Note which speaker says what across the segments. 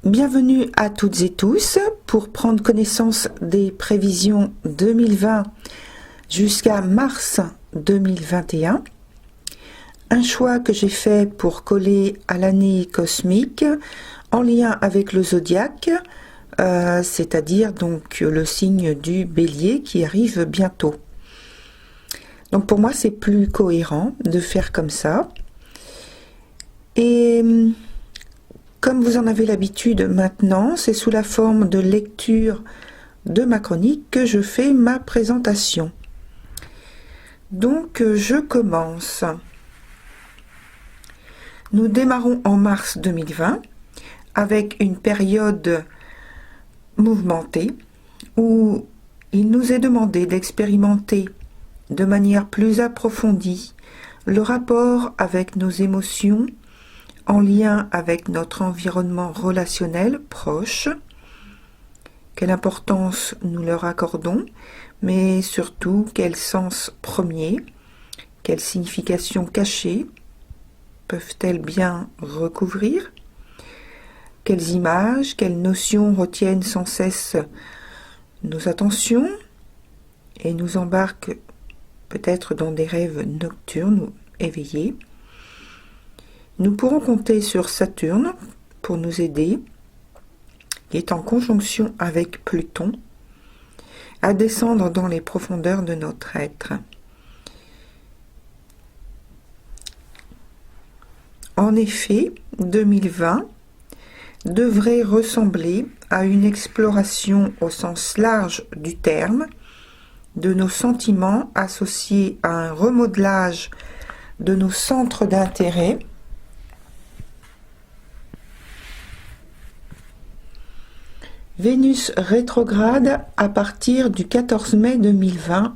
Speaker 1: Bienvenue à toutes et tous pour prendre connaissance des prévisions 2020 jusqu'à mars 2021. Un choix que j'ai fait pour coller à l'année cosmique en lien avec le zodiaque, c'est-à-dire donc le signe du Bélier qui arrive bientôt. Donc pour moi c'est plus cohérent de faire comme ça. Et comme vous en avez l'habitude maintenant, c'est sous la forme de lecture de ma chronique que je fais ma présentation. Donc je commence. Nous démarrons en mars 2020 avec une période mouvementée où il nous est demandé d'expérimenter de manière plus approfondie le rapport avec nos émotions en lien avec notre environnement relationnel proche, quelle importance nous leur accordons, mais surtout quel sens premier, quelle signification cachée peuvent-elles bien recouvrir, quelles images, quelles notions retiennent sans cesse nos attentions et nous embarquent peut-être dans des rêves nocturnes ou éveillés. Nous pourrons compter sur Saturne pour nous aider, qui est en conjonction avec Pluton, à descendre dans les profondeurs de notre être. En effet, 2020 devrait ressembler à une exploration au sens large du terme de nos sentiments associés à un remodelage de nos centres d'intérêt, Vénus rétrograde à partir du 14 mai 2020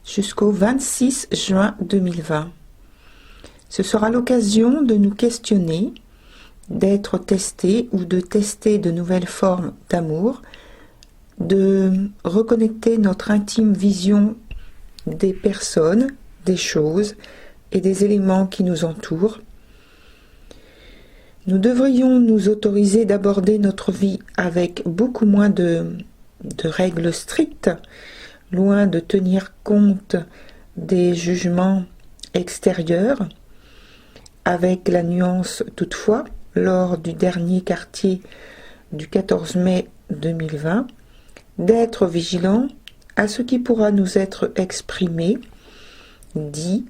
Speaker 1: jusqu'au 26 juin 2020. Ce sera l'occasion de nous questionner, d'être testés ou de tester de nouvelles formes d'amour, de reconnecter notre intime vision des personnes, des choses et des éléments qui nous entourent. Nous devrions nous autoriser d'aborder notre vie avec beaucoup moins de règles strictes, loin de tenir compte des jugements extérieurs, avec la nuance toutefois, lors du dernier quartier du 14 mai 2020, d'être vigilant à ce qui pourra nous être exprimé, dit,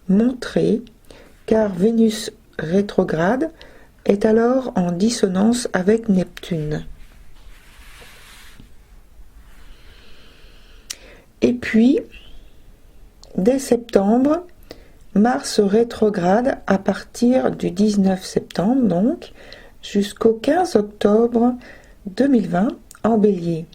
Speaker 1: montré, car Vénus rétrograde est alors en dissonance avec Neptune. Et puis, dès septembre, Mars rétrograde à partir du 19 septembre, donc, jusqu'au 15 octobre 2020 en Bélier.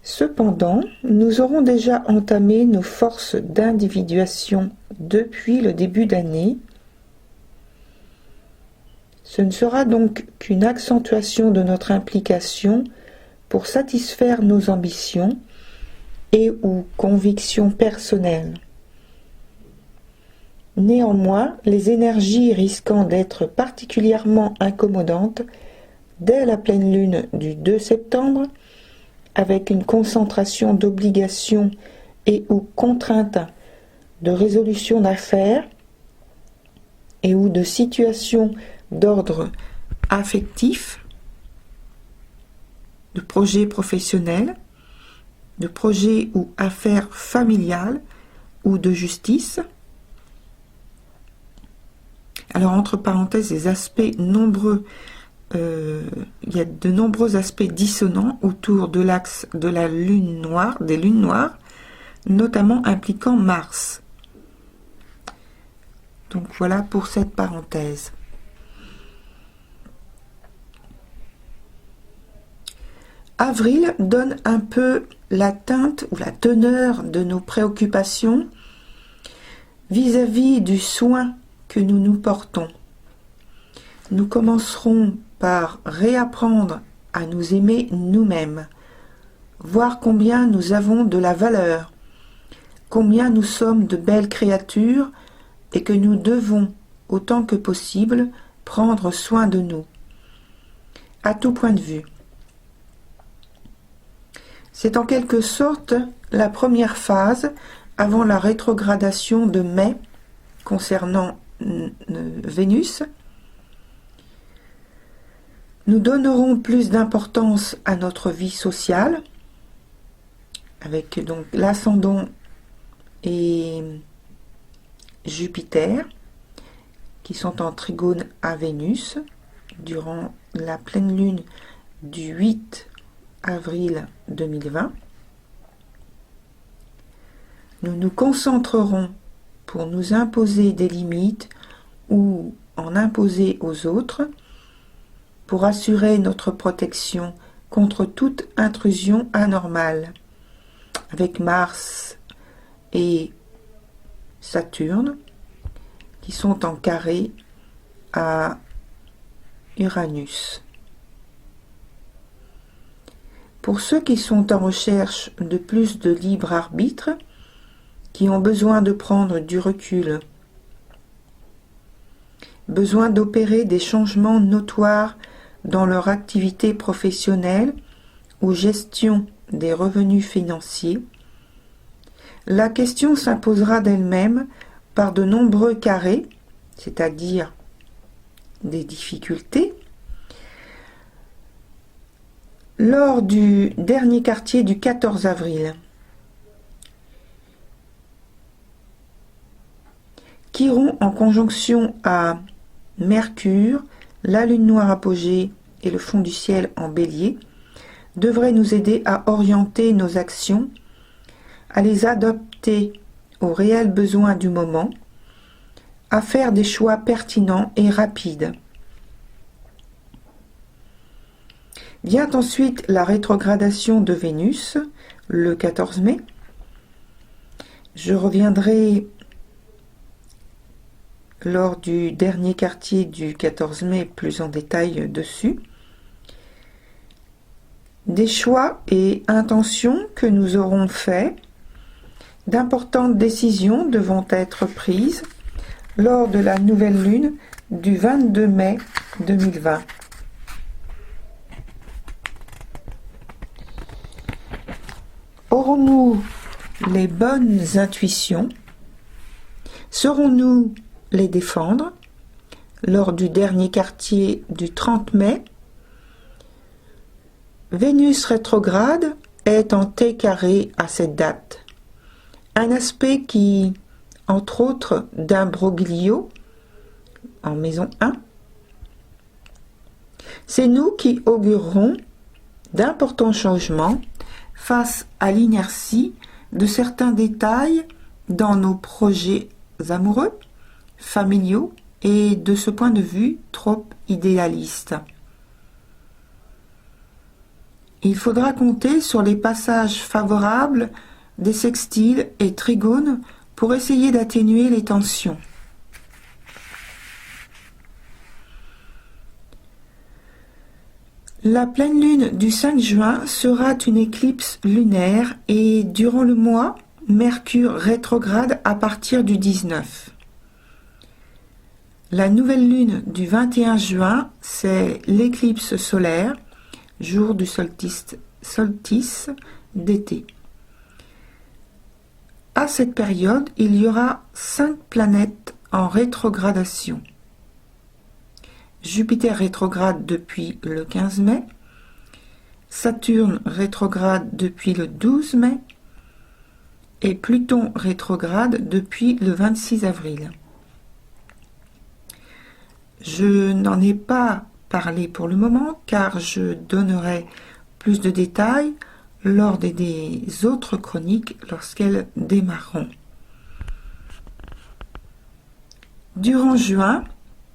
Speaker 1: Cependant, nous aurons déjà entamé nos forces d'individuation depuis le début d'année. Ce ne sera donc qu'une accentuation de notre implication pour satisfaire nos ambitions et ou convictions personnelles. Néanmoins, les énergies risquant d'être particulièrement incommodantes dès la pleine lune du 2 septembre, avec une concentration d'obligations et ou contraintes de résolution d'affaires et ou de situations d'ordre affectif, de projets professionnels, de projets ou affaires familiales ou de justice. Alors entre parenthèses, les aspects nombreux, il y a de nombreux aspects dissonants autour de l'axe de la lune noire, des lunes noires, notamment impliquant Mars. Donc voilà pour cette parenthèse. Avril donne un peu la teinte ou la teneur de nos préoccupations vis-à-vis du soin que nous nous portons. Nous commencerons par réapprendre à nous aimer nous-mêmes, voir combien nous avons de la valeur, combien nous sommes de belles créatures et que nous devons, autant que possible, prendre soin de nous. à tout point de vue. C'est en quelque sorte la première phase avant la rétrogradation de mai concernant Vénus. Nous donnerons plus d'importance à notre vie sociale, avec donc l'ascendant et Jupiter, qui sont en trigone à Vénus, durant la pleine lune du 8 avril 2020. Nous nous concentrerons pour nous imposer des limites ou en imposer aux autres, pour assurer notre protection contre toute intrusion anormale, avec Mars et Saturne qui sont en carré à Uranus. Pour ceux qui sont en recherche de plus de libre arbitre, qui ont besoin de prendre du recul, besoin d'opérer des changements notoires dans leur activité professionnelle ou gestion des revenus financiers, la question s'imposera d'elle-même par de nombreux carrés, c'est-à-dire des difficultés, lors du dernier quartier du 14 avril. Chiron en conjonction à Mercure, la lune noire apogée et le fond du ciel en bélier devrait nous aider à orienter nos actions, à les adapter aux réels besoins du moment, à faire des choix pertinents et rapides. Vient ensuite la rétrogradation de Vénus, le 14 mai. Je reviendrai lors du dernier quartier du 14 mai plus en détail dessus. Des choix et intentions que nous aurons faits, d'importantes décisions devront être prises lors de la nouvelle lune du 22 mai 2020. Aurons-nous les bonnes intuitions? Saurons-nous les défendre? Lors du dernier quartier du 30 mai, Vénus rétrograde est en T carré à cette date. Un aspect qui, entre autres d'imbroglio, en maison 1, c'est nous qui augurerons d'importants changements face à l'inertie de certains détails dans nos projets amoureux, familiaux et de ce point de vue trop idéaliste. Il faudra compter sur les passages favorables des sextiles et trigones pour essayer d'atténuer les tensions. La pleine lune du 5 juin sera une éclipse lunaire et durant le mois, Mercure rétrograde à partir du 19. La nouvelle lune du 21 juin, c'est l'éclipse solaire, jour du solstice d'été. À cette période, il y aura 5 planètes en rétrogradation. Jupiter rétrograde depuis le 15 mai, Saturne rétrograde depuis le 12 mai et Pluton rétrograde depuis le 26 avril. Je n'en ai pas parlé pour le moment car je donnerai plus de détails lors des autres chroniques lorsqu'elles démarreront. Durant juin,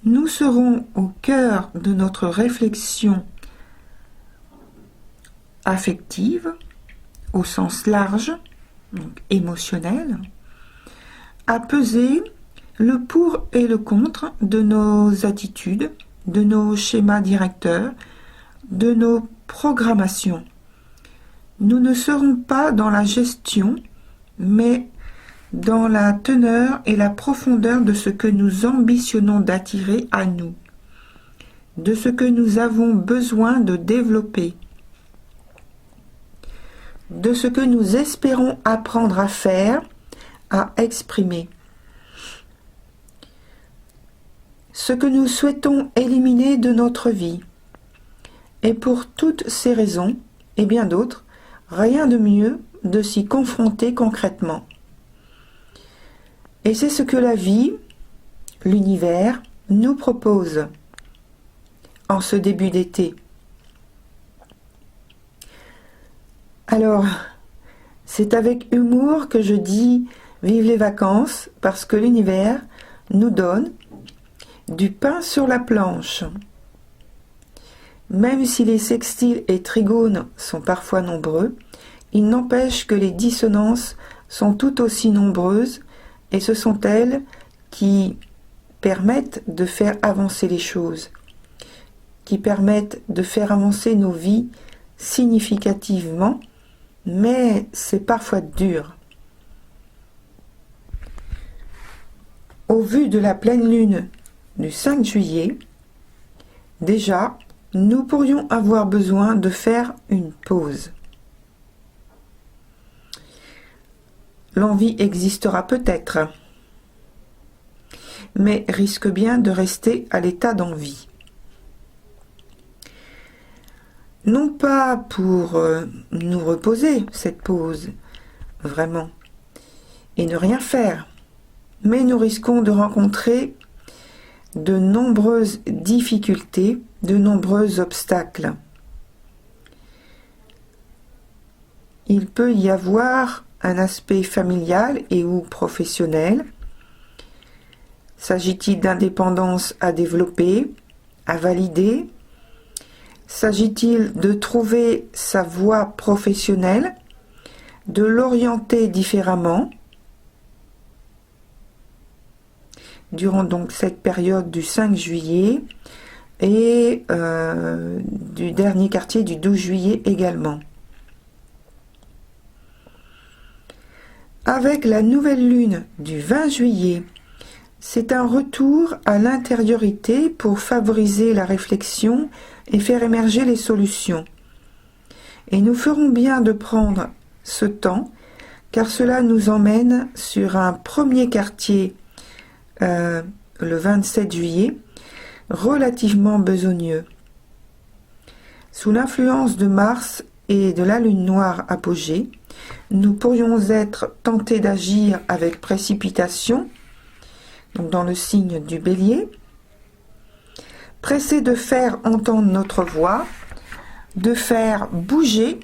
Speaker 1: nous serons au cœur de notre réflexion affective, au sens large, donc émotionnel, à peser le pour et le contre de nos attitudes, de nos schémas directeurs, de nos programmations. Nous ne serons pas dans la gestion, mais dans la teneur et la profondeur de ce que nous ambitionnons d'attirer à nous. de ce que nous avons besoin de développer, de ce que nous espérons apprendre à faire, à exprimer, ce que nous souhaitons éliminer de notre vie. Et pour toutes ces raisons, et bien d'autres, rien de mieux de s'y confronter concrètement. Et c'est ce que la vie, l'univers, nous propose en ce début d'été. Alors, c'est avec humour que je dis vive les vacances, parce que l'univers nous donne du pain sur la planche. Même si les sextiles et trigones sont parfois nombreux, il n'empêche que les dissonances sont tout aussi nombreuses, et ce sont elles qui permettent de faire avancer les choses, qui permettent de faire avancer nos vies significativement, mais c'est parfois dur. Au vu de la pleine lune du 5 juillet, déjà, nous pourrions avoir besoin de faire une pause. L'envie existera peut-être, mais risque bien de rester à l'état d'envie. Non pas pour nous reposer, cette pause, vraiment, et ne rien faire, mais nous risquons de rencontrer de nombreuses difficultés, de nombreux obstacles. Il peut y avoir un aspect familial et ou professionnel. S'agit-il d'indépendance à développer, à valider? S'agit-il de trouver sa voie professionnelle, de l'orienter différemment? Durant donc cette période du 5 juillet et du dernier quartier du 12 juillet également. Avec la nouvelle lune du 20 juillet, c'est un retour à l'intériorité pour favoriser la réflexion et faire émerger les solutions. Et nous ferons bien de prendre ce temps, car cela nous emmène sur un premier quartier le 27 juillet, relativement besogneux. Sous l'influence de Mars et de la lune noire apogée, nous pourrions être tentés d'agir avec précipitation, donc dans le signe du Bélier, pressés de faire entendre notre voix, de faire bouger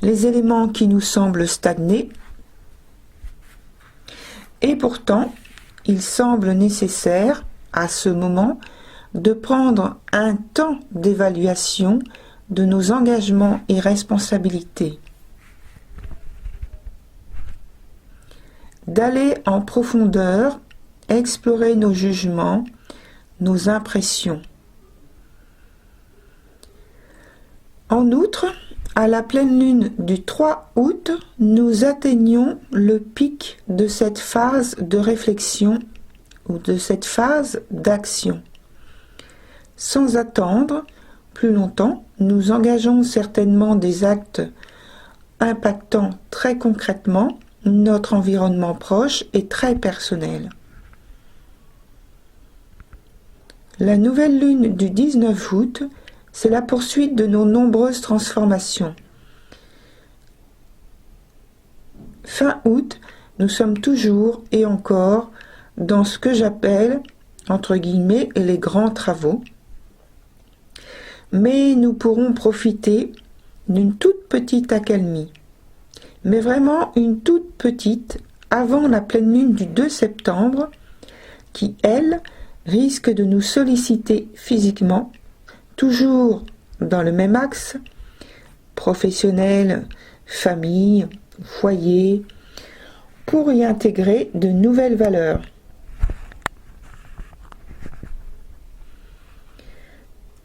Speaker 1: les éléments qui nous semblent stagnés. Et pourtant, il semble nécessaire, à ce moment, de prendre un temps d'évaluation de nos engagements et responsabilités, d'aller en profondeur, explorer nos jugements, nos impressions. En outre, à la pleine lune du 3 août, nous atteignons le pic de cette phase de réflexion ou de cette phase d'action. Sans attendre plus longtemps, nous engageons certainement des actes impactant très concrètement notre environnement proche et très personnel. La nouvelle lune du 19 août, c'est la poursuite de nos nombreuses transformations. Fin août, nous sommes toujours et encore dans ce que j'appelle, entre guillemets, les grands travaux. Mais nous pourrons profiter d'une toute petite accalmie. Mais vraiment une toute petite avant la pleine lune du 2 septembre qui, elle, risque de nous solliciter physiquement, toujours dans le même axe, professionnel, famille, foyer, pour y intégrer de nouvelles valeurs.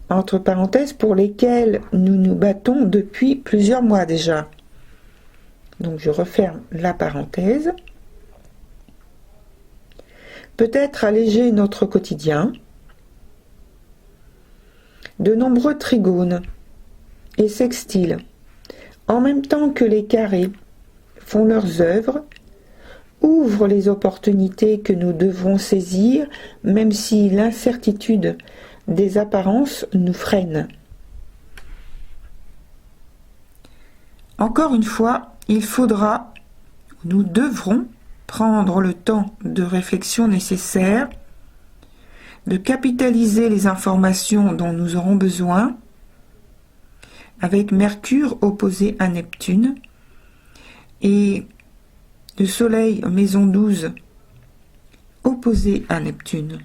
Speaker 1: Entre parenthèses, pour lesquelles nous nous battons depuis plusieurs mois déjà. Donc je referme la parenthèse. Peut-être alléger notre quotidien, de nombreux trigones et sextiles, en même temps que les carrés, font leurs œuvres, ouvrent les opportunités que nous devrons saisir, même si l'incertitude des apparences nous freine. Encore une fois, nous devrons prendre le temps de réflexion nécessaire, de capitaliser les informations dont nous aurons besoin, avec Mercure opposé à Neptune et le Soleil maison 12 opposé à Neptune.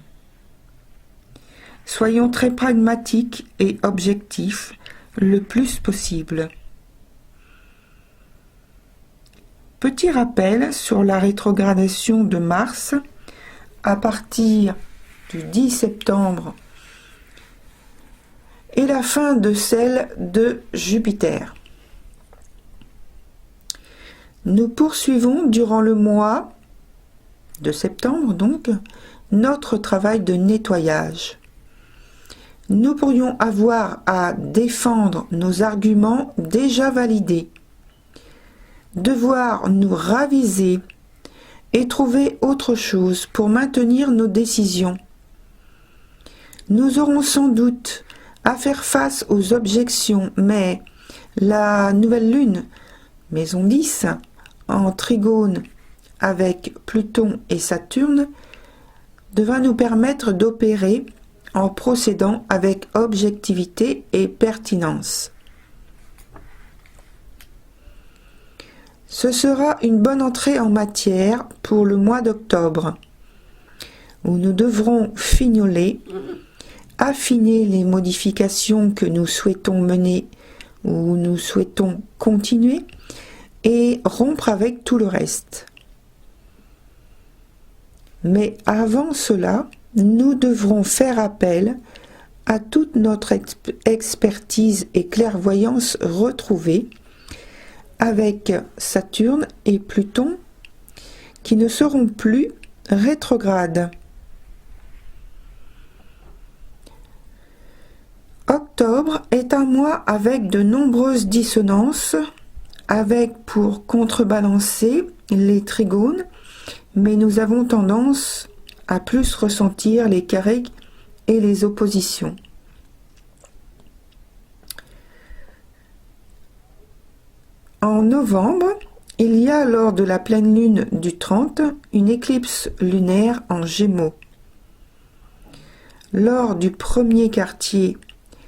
Speaker 1: Soyons très pragmatiques et objectifs le plus possible. Petit rappel sur la rétrogradation de Mars à partir du 10 septembre et la fin de celle de Jupiter. Nous poursuivons durant le mois de septembre donc notre travail de nettoyage. Nous pourrions avoir à défendre nos arguments déjà validés, devoir nous raviser et trouver autre chose pour maintenir nos décisions. Nous aurons sans doute à faire face aux objections, mais la nouvelle lune, maison 10, en trigone avec Pluton et Saturne, devra nous permettre d'opérer en procédant avec objectivité et pertinence. Ce sera une bonne entrée en matière pour le mois d'octobre, où nous devrons fignoler, affiner les modifications que nous souhaitons mener ou nous souhaitons continuer et rompre avec tout le reste. Mais avant cela, nous devrons faire appel à toute notre expertise et clairvoyance retrouvée avec Saturne et Pluton qui ne seront plus rétrogrades. Octobre est un mois avec de nombreuses dissonances, avec pour contrebalancer les trigones, mais nous avons tendance à plus ressentir les carrés et les oppositions. En novembre, il y a lors de la pleine lune du 30 une éclipse lunaire en Gémeaux. Lors du premier quartier,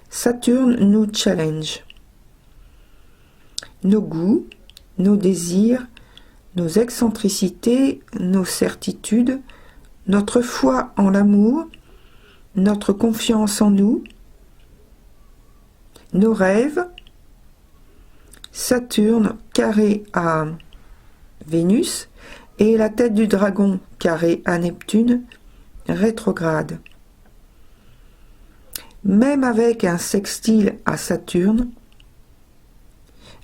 Speaker 1: Saturne nous challenge. Nos goûts, nos désirs, nos excentricités, nos certitudes, notre foi en l'amour, notre confiance en nous, nos rêves, Saturne carré à Vénus et la tête du dragon carré à Neptune rétrograde. Même avec un sextile à Saturne,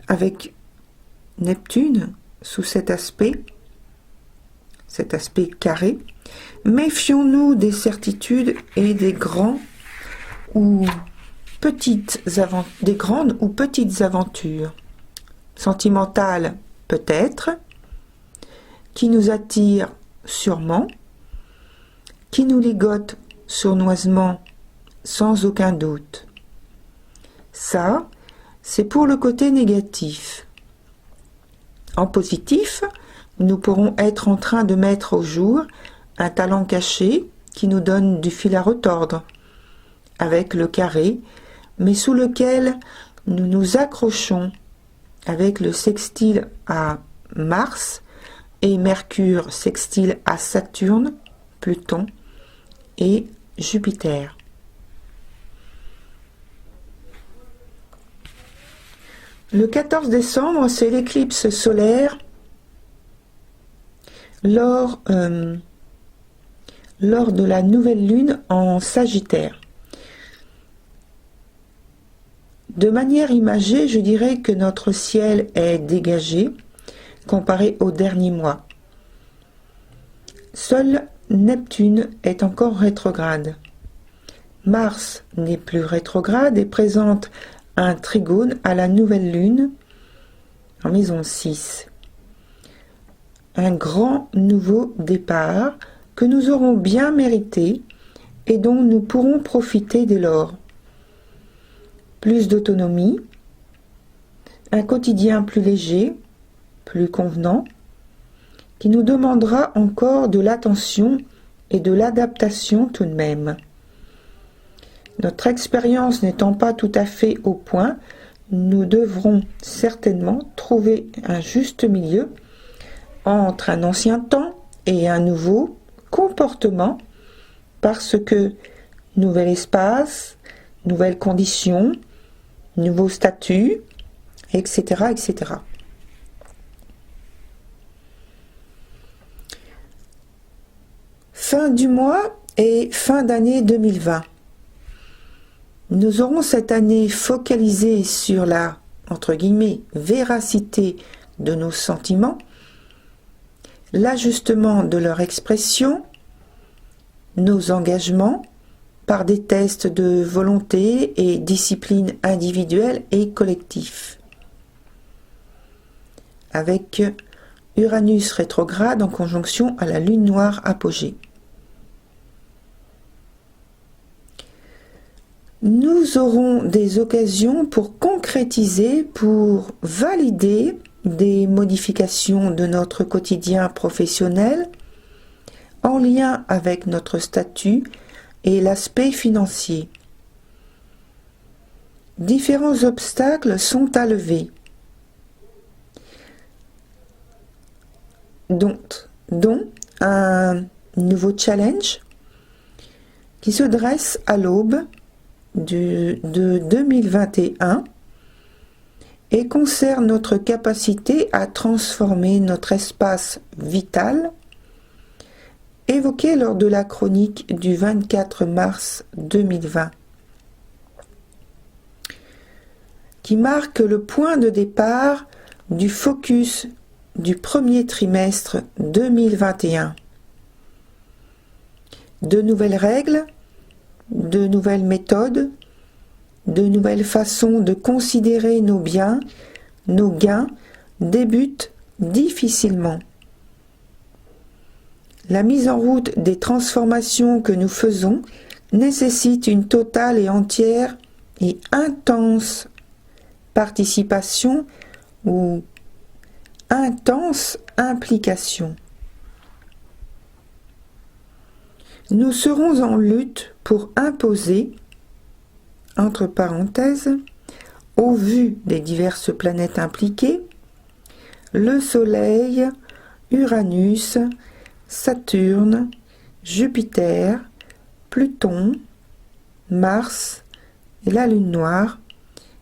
Speaker 1: avec Neptune sous cet aspect carré, méfions-nous des certitudes et des grandes ou petites aventures, sentimentales peut-être, qui nous attirent sûrement, qui nous ligotent sournoisement sans aucun doute. Ça, c'est pour le côté négatif. En positif, nous pourrons être en train de mettre au jour un talent caché qui nous donne du fil à retordre, avec le carré, mais sous lequel nous nous accrochons avec le sextile à Mars et Mercure sextile à Saturne, Pluton et Jupiter. Le 14 décembre, c'est l'éclipse solaire lors de la nouvelle lune en Sagittaire. De manière imagée, je dirais que notre ciel est dégagé comparé au dernier mois. Seul Neptune est encore rétrograde. Mars n'est plus rétrograde et présente un trigone à la nouvelle lune en maison 6. Un grand nouveau départ que nous aurons bien mérité et dont nous pourrons profiter dès lors. Plus d'autonomie, un quotidien plus léger, plus convenant, qui nous demandera encore de l'attention et de l'adaptation tout de même. Notre expérience n'étant pas tout à fait au point, nous devrons certainement trouver un juste milieu entre un ancien temps et un nouveau comportement, parce que nouvel espace, nouvelles conditions, nouveaux statuts, etc., etc. Fin du mois et fin d'année 2020. Nous aurons cette année focalisé sur la, entre guillemets, véracité de nos sentiments, l'ajustement de leur expression, nos engagements par des tests de volonté et discipline individuelle et collective. Avec Uranus rétrograde en conjonction à la lune noire apogée. Nous aurons des occasions pour concrétiser, pour valider des modifications de notre quotidien professionnel en lien avec notre statut et l'aspect financier. Différents obstacles sont à lever, dont un nouveau challenge qui se dresse à l'aube de 2021 et concerne notre capacité à transformer notre espace vital, évoqué lors de la chronique du 24 mars 2020, qui marque le point de départ du focus du premier trimestre 2021. De nouvelles règles, de nouvelles méthodes, de nouvelles façons de considérer nos biens, nos gains débutent difficilement. La mise en route des transformations que nous faisons nécessite une totale et entière et intense participation ou intense implication. Nous serons en lutte pour imposer, entre parenthèses, au vu des diverses planètes impliquées, le Soleil, Uranus, Saturne, Jupiter, Pluton, Mars et la Lune noire,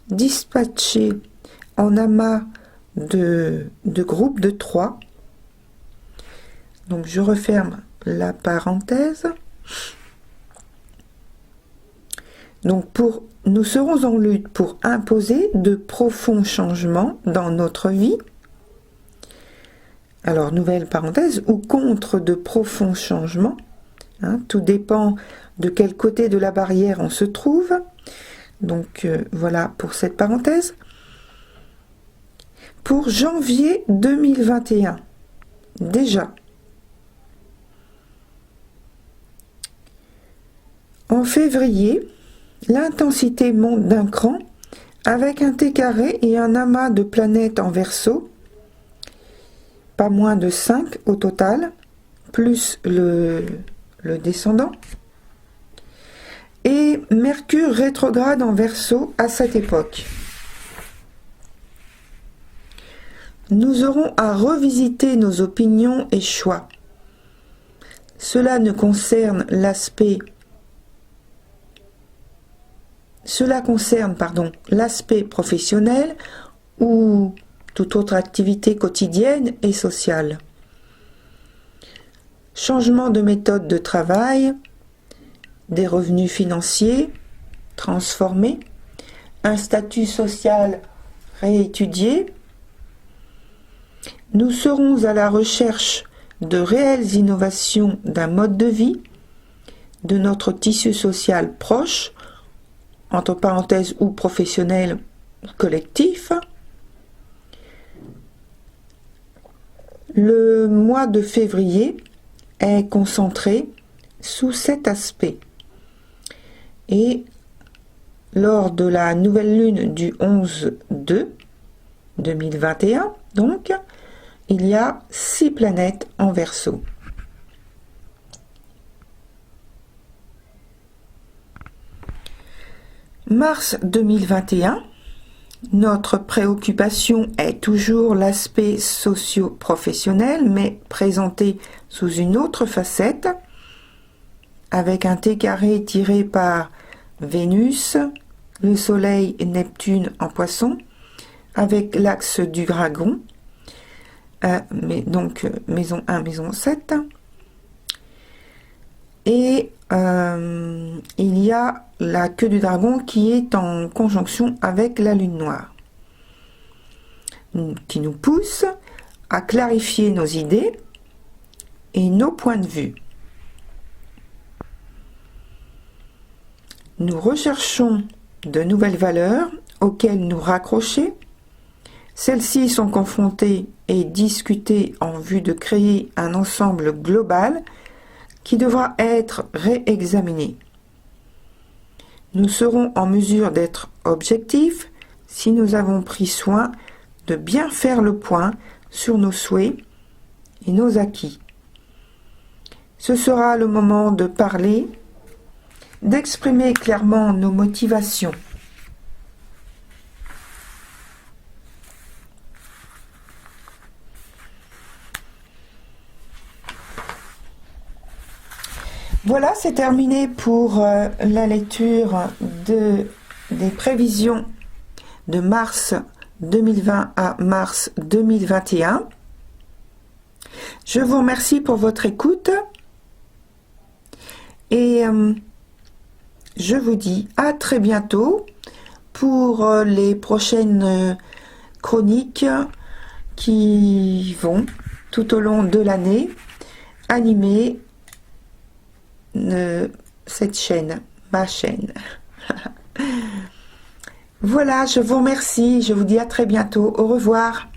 Speaker 1: dispatchés en amas de groupes de 3. Donc je referme la parenthèse. Donc nous serons en lutte pour imposer de profonds changements dans notre vie. Alors, nouvelle parenthèse, ou contre de profonds changements. Tout dépend de quel côté de la barrière on se trouve. Donc, voilà pour cette parenthèse. Pour janvier 2021, déjà. En février, l'intensité monte d'un cran avec un T carré et un amas de planètes en Verseau, pas moins de 5 au total, plus le descendant, et Mercure rétrograde en Verseau à cette époque. Nous aurons à revisiter nos opinions et choix. Cela concerne l'aspect professionnel ou toute autre activité quotidienne et sociale. Changement de méthode de travail, des revenus financiers transformés, un statut social réétudié. Nous serons à la recherche de réelles innovations d'un mode de vie, de notre tissu social proche, entre parenthèses ou professionnel ou collectif. Le mois de février est concentré sous cet aspect. Et lors de la nouvelle lune du 11/2/2021, donc, il y a 6 planètes en Verseau. Mars 2021, notre préoccupation est toujours l'aspect socio-professionnel, mais présenté sous une autre facette, avec un T carré tiré par Vénus, le Soleil et Neptune en Poisson, avec l'axe du dragon, donc maison 1, maison 7. Et il y a la queue du dragon qui est en conjonction avec la lune noire, qui nous pousse à clarifier nos idées et nos points de vue. Nous recherchons de nouvelles valeurs auxquelles nous raccrocher. Celles-ci sont confrontées et discutées en vue de créer un ensemble global qui devra être réexaminé. Nous serons en mesure d'être objectifs si nous avons pris soin de bien faire le point sur nos souhaits et nos acquis. Ce sera le moment de parler, d'exprimer clairement nos motivations. Voilà, c'est terminé pour la lecture des prévisions de mars 2020 à mars 2021. Je vous remercie pour votre écoute et je vous dis à très bientôt pour les prochaines chroniques qui vont tout au long de l'année animer cette chaîne, ma chaîne. Voilà, je vous remercie, je vous dis à très bientôt, au revoir.